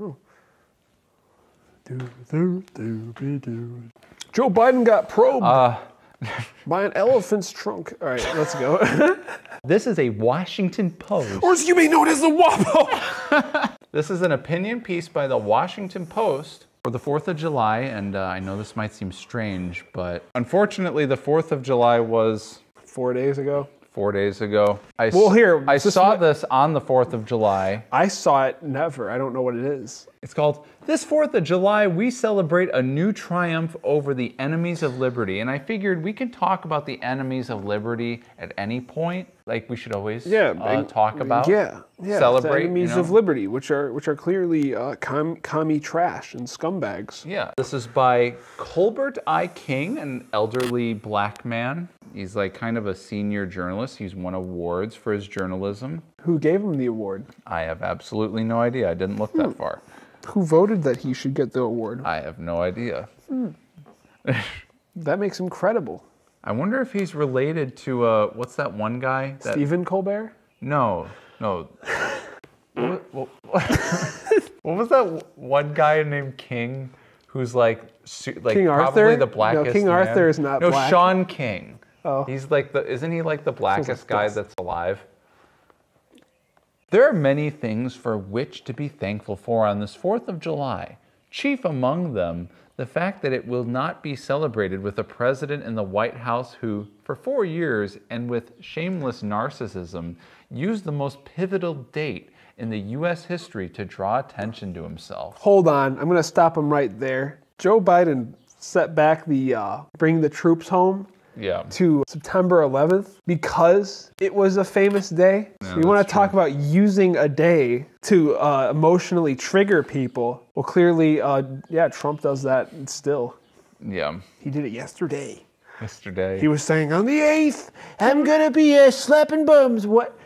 Oh. Joe Biden got probed by an elephant's trunk. All right, let's go. This is a Washington Post. Or as you may know it as the WAPO. This is an opinion piece by the Washington Post for the 4th of July, and I know this might seem strange, but unfortunately the 4th of July was 4 days ago. 4 days ago. I saw this on the 4th of July. I saw it never. I don't know what it is. It's called, "This 4th of July, we celebrate a new triumph over the enemies of liberty." And I figured we can talk about the enemies of liberty at any point. Like we should always talk about, celebrate. The enemies of liberty, which are clearly commie trash and scumbags. Yeah. This is by Colbert I. King, an elderly black man. He's like kind of a senior journalist. He's won awards for his journalism. Who gave him the award? I have absolutely no idea. I didn't look that far. Who voted that he should get the award? I have no idea. That makes him credible. I wonder if he's related to, what's that one guy? Stephen Colbert? No. What was that one guy named King who's like King probably Arthur? the blackest No, King man? Arthur is not black. No, Sean King. Oh. He's like isn't he like the blackest guy that's alive? There are many things for which to be thankful for on this 4th of July. Chief among them, the fact that it will not be celebrated with a president in the White House who, for 4 years and with shameless narcissism, used the most pivotal date in the U.S. history to draw attention to himself. Hold on, I'm going to stop him right there. Joe Biden set back the bring the troops home to September 11th because it was a famous day. Yeah, so you want to talk about using a day to emotionally trigger people. Well, clearly, Trump does that still. Yeah. He did it yesterday. He was saying, on the 8th, I'm going to be slapping bums. What?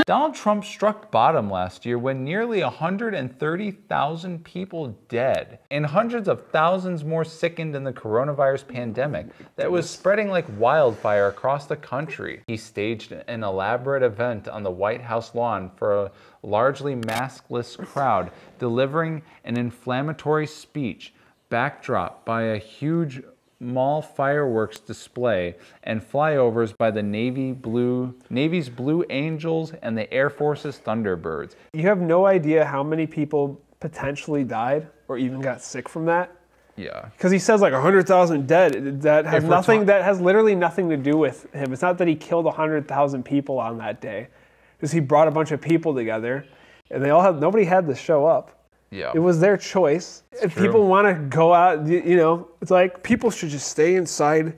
Donald Trump struck bottom last year when nearly 130,000 people dead and hundreds of thousands more sickened in the coronavirus pandemic that was spreading like wildfire across the country. He staged an elaborate event on the White House lawn for a largely maskless crowd, delivering an inflammatory speech backdrop by a huge mall fireworks display and flyovers by the Navy's Blue Angels and the Air Force's Thunderbirds. You have no idea how many people potentially died or even got sick from that. Yeah. Because he says like 100,000 dead. That has literally nothing to do with him. It's not that he killed 100,000 people on that day. Because he brought a bunch of people together and nobody had to show up. Yeah. It was their choice. If people want to go out, it's like people should just stay inside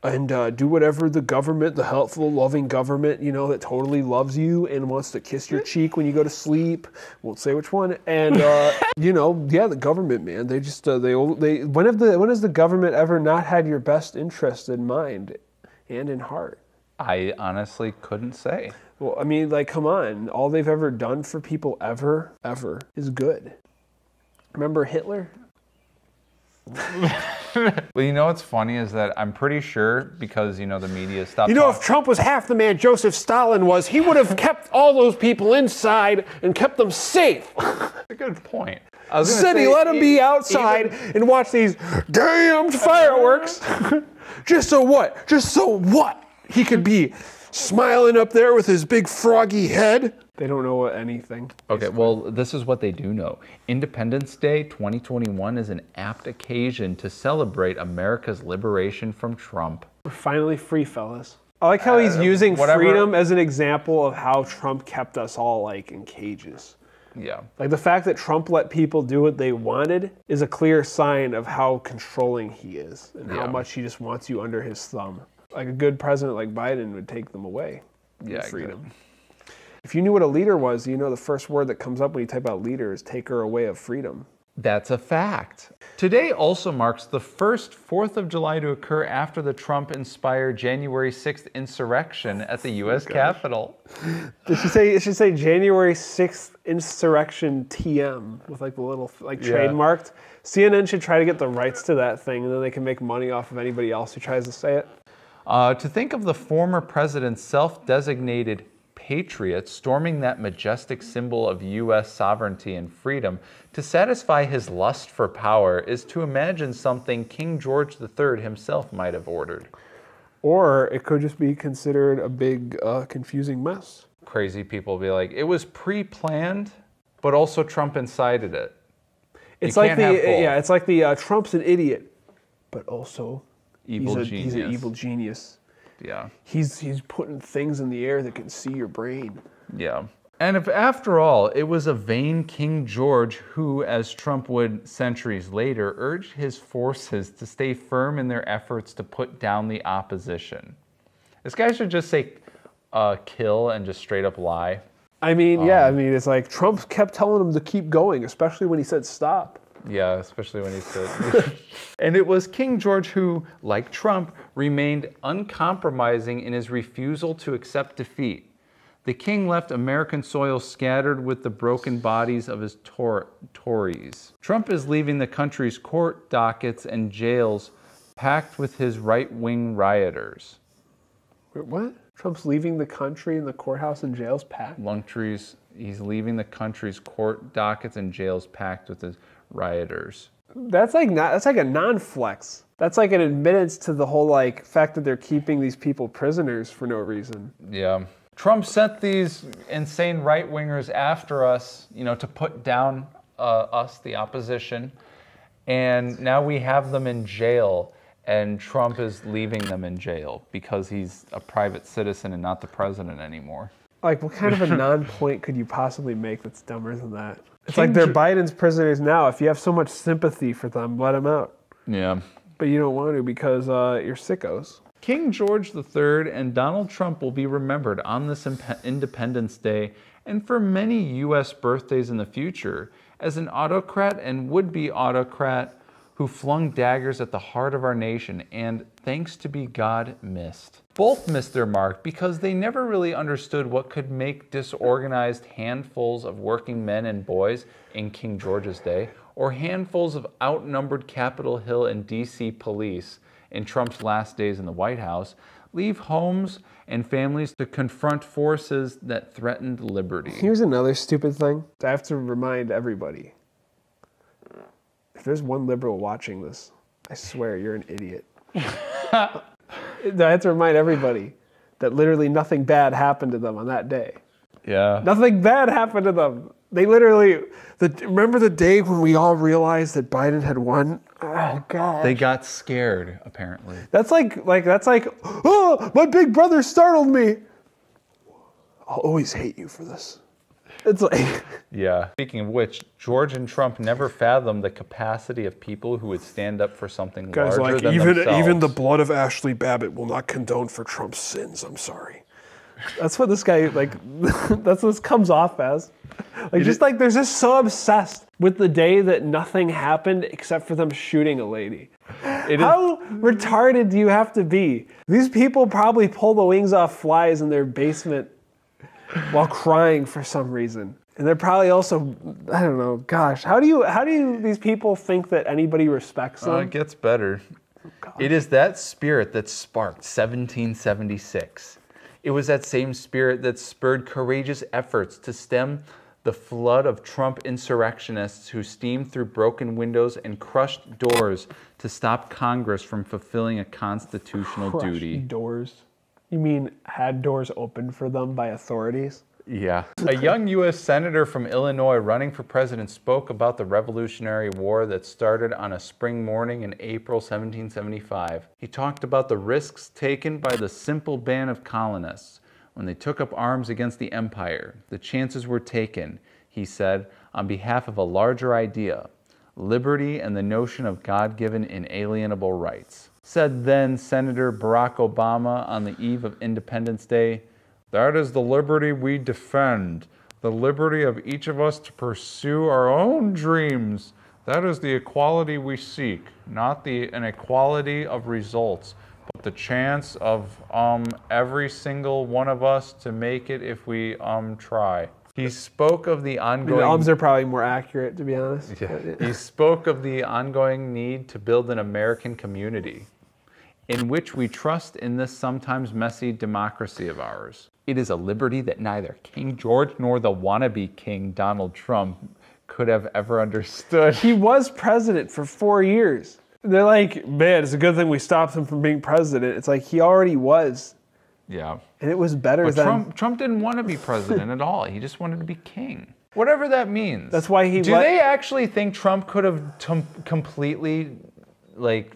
and do whatever the government, the helpful, loving government, that totally loves you and wants to kiss your cheek when you go to sleep. Won't say which one. And, the government, man, they just, when has the government ever not had your best interest in mind and in heart? I honestly couldn't say. Well, I mean, like, come on. All they've ever done for people ever is good. Remember Hitler? Well, you know what's funny is that I'm pretty sure because, the media stopped if Trump was half the man Joseph Stalin was, he would have kept all those people inside and kept them safe. That's a good point. Said he let them be outside and watch these damned fireworks. Just so what? He could be smiling up there with his big froggy head. They don't know anything. Okay, well, this is what they do know. Independence Day 2021 is an apt occasion to celebrate America's liberation from Trump. We're finally free, fellas. I like how he's using freedom as an example of how Trump kept us all like in cages. Yeah. Like the fact that Trump let people do what they wanted is a clear sign of how controlling he is and how much he just wants you under his thumb. Like a good president like Biden would take them away. Yeah, freedom. exactly. If you knew what a leader was, the first word that comes up when you type out leader is taker away of freedom. That's a fact. Today also marks the first 4th of July to occur after the Trump-inspired January 6th insurrection at the U.S. Capitol. It should say January 6th insurrection TM with like the little trademarked. CNN should try to get the rights to that thing and then they can make money off of anybody else who tries to say it. To think of the former president's self-designated patriot storming that majestic symbol of U.S. sovereignty and freedom to satisfy his lust for power is to imagine something King George III himself might have ordered. Or it could just be considered a big, confusing mess. Crazy people be like, it was pre-planned, but also Trump incited it. It's like it's like the Trump's an idiot, but also Evil genius. He's an evil genius. Yeah. He's putting things in the air that can see your brain. Yeah. And if after all, it was a vain King George who, as Trump would centuries later, urged his forces to stay firm in their efforts to put down the opposition. This guy should just say kill and just straight up lie. I mean, it's like Trump kept telling him to keep going, especially when he said stop. Yeah, especially when he said... And it was King George who, like Trump, remained uncompromising in his refusal to accept defeat. The king left American soil scattered with the broken bodies of his Tories. Trump is leaving the country's court dockets and jails packed with his right-wing rioters. Wait, what? Trump's leaving the country and the courthouse and jails packed? He's leaving the country's court dockets and jails packed with his rioters. That's like a non-flex. That's like an admittance to the whole fact that they're keeping these people prisoners for no reason. Yeah. Trump sent these insane right-wingers after us, to put down us, the opposition. And now we have them in jail, and Trump is leaving them in jail because he's a private citizen and not the president anymore. Like, what kind of a non-point could you possibly make that's dumber than that? It's like they're Biden's prisoners now. If you have so much sympathy for them, let them out. Yeah. But you don't want to because you're sickos. King George III and Donald Trump will be remembered on this Independence Day and for many U.S. birthdays in the future as an autocrat and would-be autocrat who flung daggers at the heart of our nation and, thanks to be God, missed. Both missed their mark because they never really understood what could make disorganized handfuls of working men and boys in King George's day, or handfuls of outnumbered Capitol Hill and D.C. police in Trump's last days in the White House, leave homes and families to confront forces that threatened liberty. Here's another stupid thing. I have to remind everybody. If there's one liberal watching this, I swear you're an idiot. I have to remind everybody that literally nothing bad happened to them on that day. Yeah. Nothing bad happened to them. They literally, remember the day when we all realized that Biden had won? Oh, God. They got scared, apparently. That's like, oh, my big brother startled me. I'll always hate you for this. It's like... Yeah. Speaking of which, George and Trump never fathomed the capacity of people who would stand up for something larger than themselves. Even the blood of Ashley Babbitt will not condone for Trump's sins. I'm sorry. That's what this guy, that's what this comes off as. They're just so obsessed with the day that nothing happened except for them shooting a lady. How retarded do you have to be? These people probably pull the wings off flies in their basement while crying for some reason. And they're probably also, I don't know, gosh, how do these people think that anybody respects them? It gets better. Oh, it is that spirit that sparked 1776. It was that same spirit that spurred courageous efforts to stem the flood of Trump insurrectionists who steamed through broken windows and crushed doors to stop Congress from fulfilling a constitutional duty. Doors? You mean had doors opened for them by authorities? Yeah. A young U.S. senator from Illinois running for president spoke about the Revolutionary War that started on a spring morning in April 1775. He talked about the risks taken by the simple band of colonists when they took up arms against the empire. The chances were taken, he said, on behalf of a larger idea, liberty and the notion of God-given inalienable rights. Said then Senator Barack Obama on the eve of Independence Day, "That is the liberty we defend, the liberty of each of us to pursue our own dreams. That is the equality we seek, not the inequality of results, but the chance of every single one of us to make it if we try." He spoke of the ongoing... the ums are probably more accurate, to be honest. Yeah. He spoke of the ongoing need to build an American community in which we trust in this sometimes messy democracy of ours. It is a liberty that neither King George nor the wannabe King Donald Trump could have ever understood. He was president for 4 years. They're like, man, it's a good thing we stopped him from being president. It's like he already was. Yeah. And it was better But than... Trump didn't want to be president at all. He just wanted to be king. Whatever that means. That's why he... Do they actually think Trump could have completely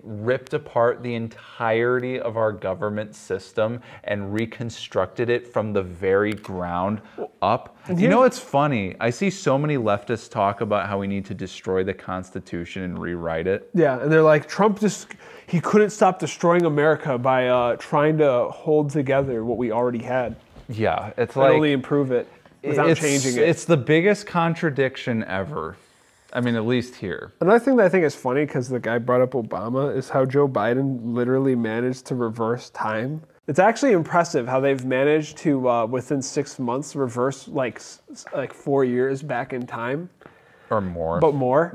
ripped apart the entirety of our government system and reconstructed it from the very ground up? You know, it's funny. I see so many leftists talk about how we need to destroy the Constitution and rewrite it. Yeah, and they're like, Trump he couldn't stop destroying America by trying to hold together what we already had. Yeah, it's and only improve it without changing it. It's the biggest contradiction ever. I mean, at least here. Another thing that I think is funny, because the guy brought up Obama, is how Joe Biden literally managed to reverse time. It's actually impressive how they've managed to, within 6 months, reverse like 4 years back in time. Or more. But more.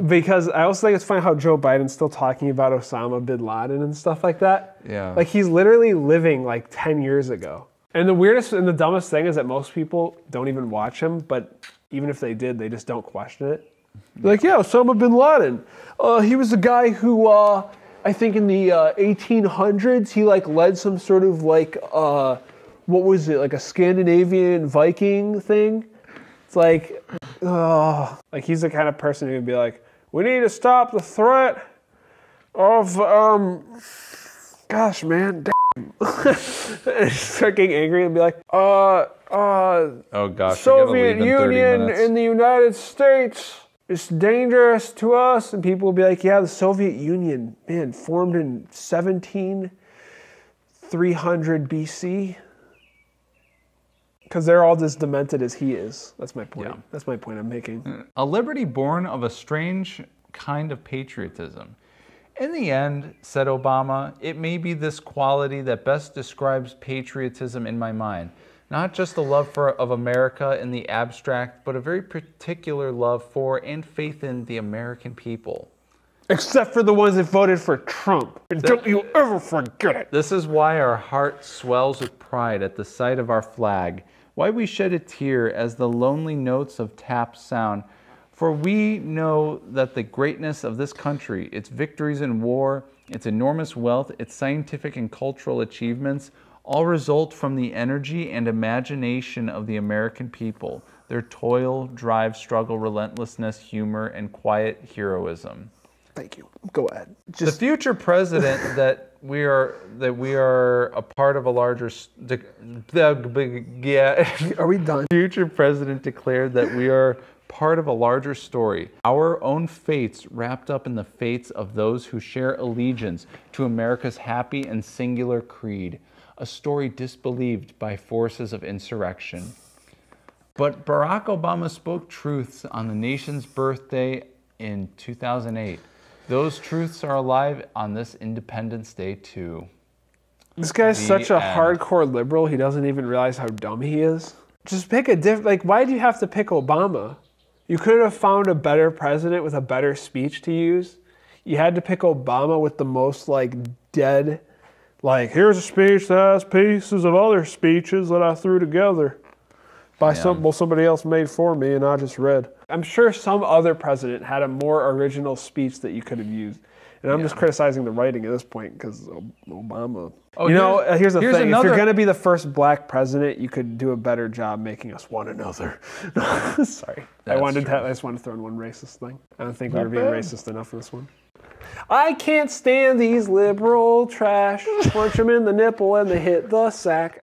Because I also think it's funny how Joe Biden's still talking about Osama bin Laden and stuff like that. Yeah. Like, he's literally living like 10 years ago. And the weirdest and the dumbest thing is that most people don't even watch him, but even if they did, they just don't question it. Like, yeah, Osama bin Laden. He was the guy who, I think in the 1800s, he led some sort of what was it, like a Scandinavian Viking thing. It's like he's the kind of person who would be like, we need to stop the threat of, gosh, man, damn. Start getting angry and be like, oh gosh, Soviet Union in the United States. It's dangerous to us. And people will be like, yeah, the Soviet Union, man, formed in 17300 BC. Because they're all as demented as he is. That's my point. Yeah. That's my point I'm making. A liberty born of a strange kind of patriotism. In the end, said Obama, it may be this quality that best describes patriotism in my mind. Not just a love of America in the abstract, but a very particular love for and faith in the American people. Except for the ones that voted for Trump. And don't you ever forget it. This is why our heart swells with pride at the sight of our flag, why we shed a tear as the lonely notes of taps sound. For we know that the greatness of this country, its victories in war, its enormous wealth, its scientific and cultural achievements, all result from the energy and imagination of the American people, their toil, drive, struggle, relentlessness, humor, and quiet heroism. Thank you. Go ahead. The future president that we are a part of a larger. Are we done? Future president declared that we are part of a larger story. Our own fates wrapped up in the fates of those who share allegiance to America's happy and singular creed. A story disbelieved by forces of insurrection. But Barack Obama spoke truths on the nation's birthday in 2008. Those truths are alive on this Independence Day too. This guy's such a hardcore liberal, he doesn't even realize how dumb he is. Just pick a different, why do you have to pick Obama? You could have found a better president with a better speech to use. You had to pick Obama with the most dead, here's a speech that has pieces of other speeches that I threw together by somebody else made for me and I just read. I'm sure some other president had a more original speech that you could have used. And I'm just criticizing the writing at this point because Obama. Oh, here's the thing. If you're going to be the first black president, you could do a better job making us one another. Sorry. I just wanted to throw in one racist thing. I don't think we were being racist enough for this one. I can't stand these liberal trash. Punch them in the nipple and they hit the sack.